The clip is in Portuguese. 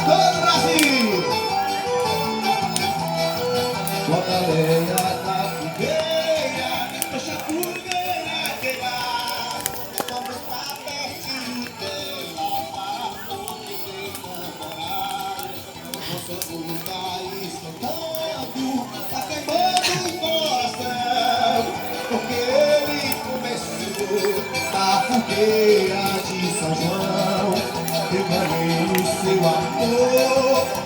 todo o Brasil. Bota lenha na fogueira, deixa a fogueira queimar. Vamos pra pertinho dela para poder namorar. Nosso amor tá esquentando, tá queimando o coração, porque ele começou na fogueira de São João. Eu ganhei o seu amor.